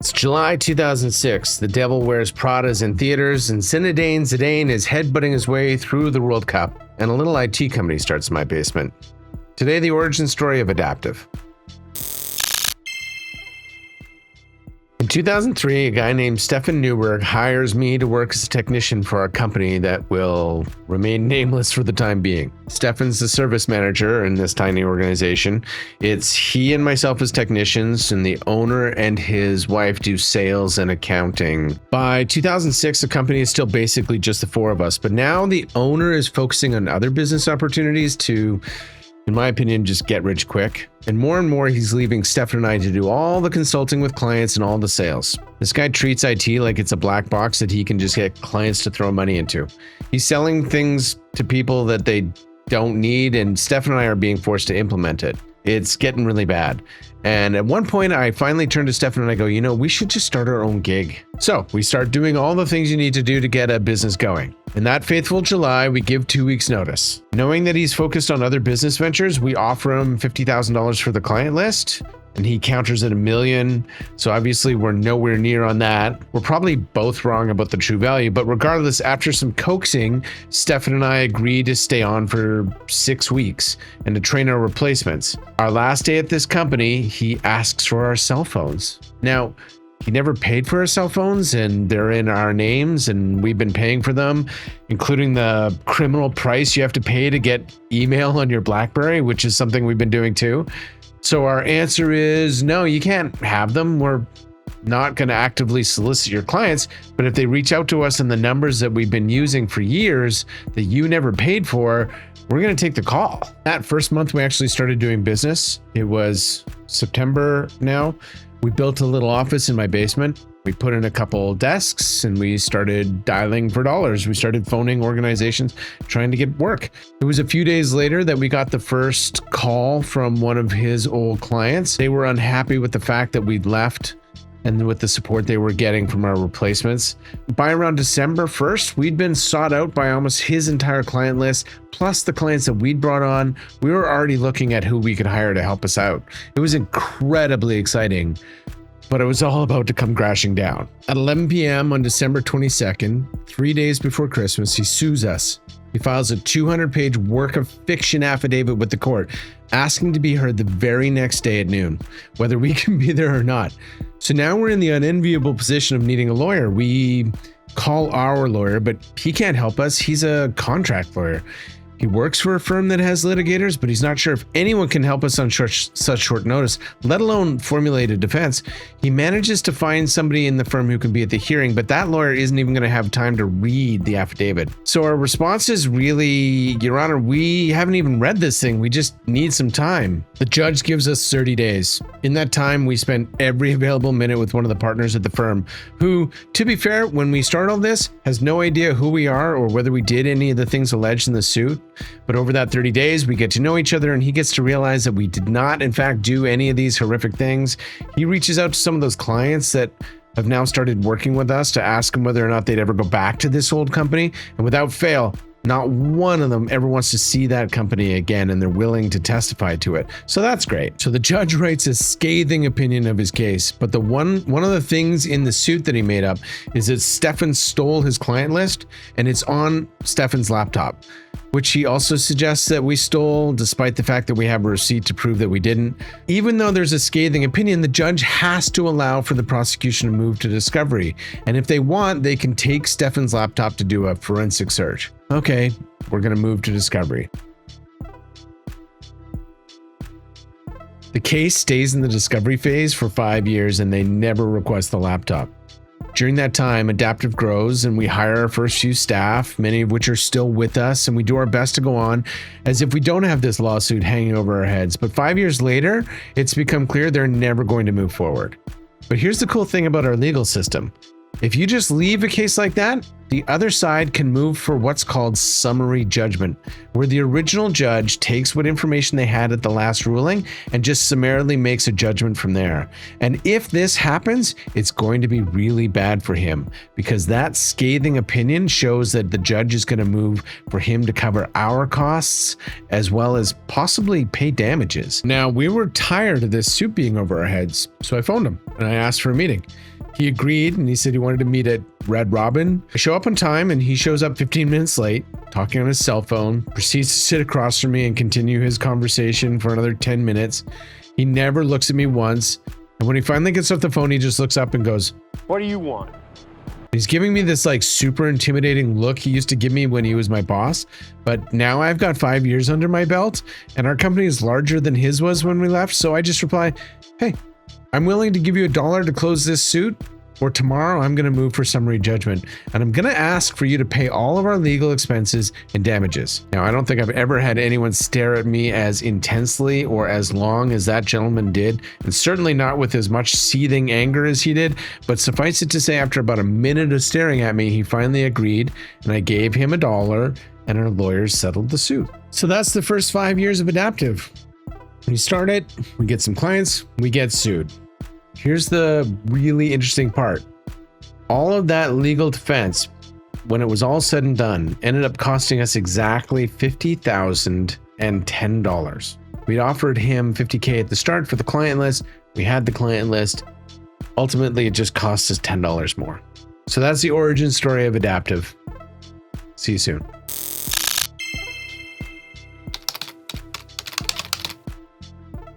It's July 2006. The Devil Wears Prada is in theaters, and Zinedine Zidane is headbutting his way through the World Cup, and a little IT company starts in my basement. Today, the origin story of Adaptive. In 2003, a guy named Stefan Newberg hires me to work as a technician for our company that will remain nameless for the time being. Stefan's the service manager in this tiny organization. It's he and myself as technicians, and the owner and his wife do sales and accounting. By 2006, the company is still basically just the four of us, but now the owner is focusing on other business opportunities to, in my opinion, just get rich quick. And more, he's leaving Stefan and I to do all the consulting with clients and all the sales. This guy treats IT like it's a black box that he can just get clients to throw money into. He's selling things to people that they don't need, and Stefan and I are being forced to implement it. It's getting really bad. And at one point, I finally turned to Stefan and I go, we should just start our own gig. So we start doing all the things you need to do to get a business going. In that faithful July, we give 2 weeks notice. Knowing that he's focused on other business ventures, we offer him $50,000 for the client list, and he counters at $1 million. So obviously we're nowhere near on that. We're probably both wrong about the true value, but regardless, after some coaxing, Stefan and I agreed to stay on for 6 weeks and to train our replacements. Our last day at this company, he asks for our cell phones. Now, he never paid for our cell phones, and they're in our names, and we've been paying for them, including the criminal price you have to pay to get email on your BlackBerry, which is something we've been doing too. So our answer is no, you can't have them. We're not going to actively solicit your clients, but if they reach out to us in the numbers that we've been using for years that you never paid for, we're going to take the call. That first month we actually started doing business. It was September now. We built a little office in my basement. We put in a couple desks and we started dialing for dollars. We started phoning organizations trying to get work. It was a few days later that we got the first call from one of his old clients. They were unhappy with the fact that we'd left and with the support they were getting from our replacements. By around December 1st, we'd been sought out by almost his entire client list, plus the clients that we'd brought on. We were already looking at who we could hire to help us out. It was incredibly exciting, but it was all about to come crashing down. At 11 p.m. on December 22nd, 3 days before Christmas, he sues us. He files a 200-page work of fiction affidavit with the court, asking to be heard the very next day at noon, whether we can be there or not. So now we're in the unenviable position of needing a lawyer. We call our lawyer, but he can't help us. He's a contract lawyer. He works for a firm that has litigators, but he's not sure if anyone can help us on such short notice, let alone formulate a defense. He manages to find somebody in the firm who can be at the hearing, but that lawyer isn't even going to have time to read the affidavit. So our response is really, Your Honor, we haven't even read this thing. We just need some time. The judge gives us 30 days. In that time, we spent every available minute with one of the partners at the firm who, to be fair, when we start all this, has no idea who we are or whether we did any of the things alleged in the suit. But over that 30 days, we get to know each other, and he gets to realize that we did not, in fact, do any of these horrific things. He reaches out to some of those clients that have now started working with us to ask them whether or not they'd ever go back to this old company. And without fail, not one of them ever wants to see that company again, and they're willing to testify to it. So that's great. So the judge writes a scathing opinion of his case, but the one of the things in the suit that he made up is that Stefan stole his client list, and it's on Stefan's laptop, which he also suggests that we stole, despite the fact that we have a receipt to prove that we didn't. Even though there's a scathing opinion, the judge has to allow for the prosecution to move to discovery. And if they want, they can take Stefan's laptop to do a forensic search. Okay, we're going to move to discovery. The case stays in the discovery phase for 5 years, and they never request the laptop. During that time, Adaptive grows, and we hire our first few staff, many of which are still with us, and we do our best to go on as if we don't have this lawsuit hanging over our heads. But 5 years later, it's become clear they're never going to move forward. But here's the cool thing about our legal system. If you just leave a case like that, the other side can move for what's called summary judgment, where the original judge takes what information they had at the last ruling and just summarily makes a judgment from there. And if this happens, it's going to be really bad for him, because that scathing opinion shows that the judge is going to move for him to cover our costs as well as possibly pay damages. Now, we were tired of this suit being over our heads, so I phoned him and I asked for a meeting. He agreed, and he said he wanted to meet at Red Robin. I show up on time, and he shows up 15 minutes late, talking on his cell phone, proceeds to sit across from me and continue his conversation for another 10 minutes. He never looks at me once, and when he finally gets off the phone, he just looks up and goes, "What do you want?" He's giving me this like super intimidating look he used to give me when he was my boss, but now I've got 5 years under my belt, and our company is larger than his was when we left, so I just reply, "Hey, I'm willing to give you $1 to close this suit, or tomorrow I'm going to move for summary judgment, and I'm going to ask for you to pay all of our legal expenses and damages." Now, I don't think I've ever had anyone stare at me as intensely or as long as that gentleman did, and certainly not with as much seething anger as he did, but suffice it to say, after about a minute of staring at me, he finally agreed, and I gave him $1, and our lawyers settled the suit. So that's the first 5 years of Adaptive. We start it, we get some clients, we get sued. Here's the really interesting part. All of that legal defense, when it was all said and done, ended up costing us exactly $50,010. We'd offered him $50K at the start for the client list. We had the client list. Ultimately, it just cost us $10 more. So that's the origin story of Adaptive. See you soon.